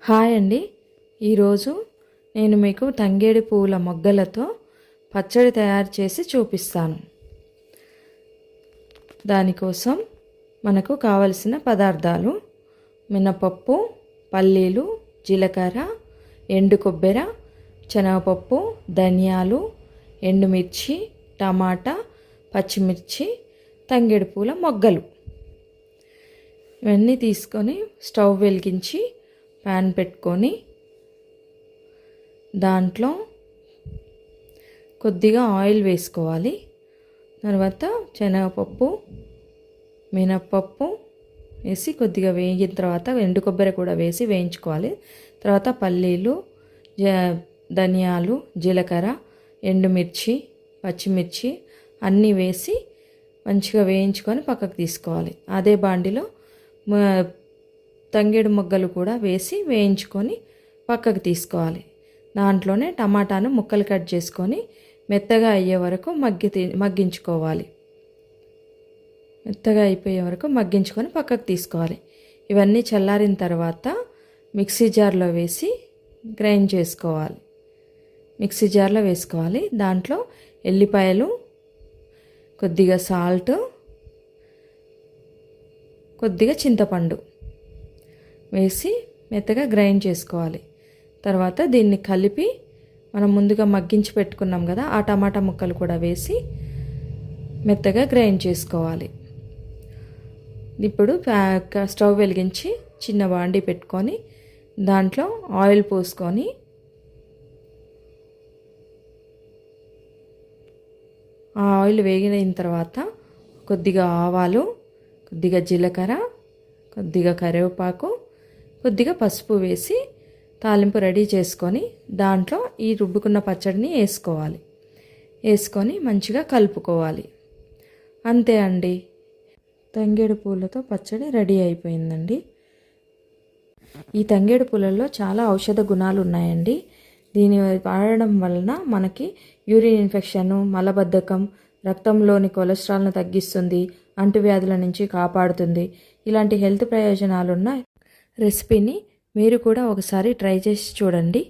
Hi అండి. ఈరోజు నేను మీకు తంగేడి పువ్వుల మొగ్గలతో పచ్చడి తయారు చేసి చూపిస్తాను. దానికోసం మనకు కావలసిన పదార్థాలు: మినపప్పు, పల్లీలు, జీలకర్ర, ఎండు కొబ్బరి, శనగపప్పు, ధనియాలు, ఎండుమిర్చి, టమాటా, పచ్చిమిర్చి, తంగేడి పువ్వుల మొగ్గలు. ఇవన్నీ తీసుకొని స్టవ్ వెలిగించి ప్యాన్ పెట్టుకొని దాంట్లో కొద్దిగా ఆయిల్ వేసుకోవాలి. తర్వాత శనగపప్పు, మినప్పప్పు వేసి కొద్దిగా వేగిన తర్వాత ఎండు కొబ్బరి కూడా వేసి వేయించుకోవాలి. తర్వాత పల్లీలు, ధనియాలు, జీలకర్ర, ఎండుమిర్చి, పచ్చిమిర్చి అన్నీ వేసి మంచిగా వేయించుకొని పక్కకు తీసుకోవాలి. అదే బాండిలో తంగేడు మొగ్గలు కూడా వేసి వేయించుకొని పక్కకు తీసుకోవాలి. దాంట్లోనే టమాటాను ముక్కలు కట్ చేసుకొని మెత్తగా అయ్యే వరకు మగ్గించుకోవాలి. మెత్తగా అయిపోయే వరకు మగ్గించుకొని పక్కకు తీసుకోవాలి. ఇవన్నీ చల్లారిన తర్వాత మిక్సీ జార్లో వేసి గ్రైండ్ చేసుకోవాలి. మిక్సీ జార్లో వేసుకోవాలి. దాంట్లో ఎల్లిపాయలు, కొద్దిగా సాల్ట్, కొద్దిగా చింతపండు వేసి మెత్తగా గ్రైండ్ చేసుకోవాలి. తర్వాత దీన్ని కలిపి మనం ముందుగా మగ్గించి పెట్టుకున్నాం కదా, ఆ టమాటా ముక్కలు కూడా వేసి మెత్తగా గ్రైండ్ చేసుకోవాలి. ఇప్పుడు స్టవ్ వెలిగించి చిన్న బాండి పెట్టుకొని దాంట్లో ఆయిల్ పోసుకొని ఆ ఆయిల్ వేగిన తర్వాత కొద్దిగా ఆవాలు, కొద్దిగా జీలకర్ర, కొద్దిగా కరివేపాకు, కొద్దిగా పసుపు వేసి తాలింపు రెడీ చేసుకొని దాంట్లో ఈ రుబ్బుకున్న పచ్చడిని వేసుకొని మంచిగా కలుపుకోవాలి. అంతే అండి, తంగేడు పూలతో పచ్చడి రెడీ అయిపోయిందండి. ఈ తంగేడు పూలలో చాలా ఔషధ గుణాలు ఉన్నాయండి. దీన్ని వాడడం వలన మనకి యూరిన్ ఇన్ఫెక్షన్, మలబద్ధకం, రక్తంలోని కొలెస్ట్రాల్ను తగ్గిస్తుంది, అంటువ్యాధుల నుంచి కాపాడుతుంది. ఇలాంటి హెల్త్ ప్రయోజనాలున్న రెసిపీని మీరు కూడా ఒకసారి ట్రై చేసి చూడండి.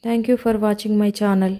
Thank you for watching my channel.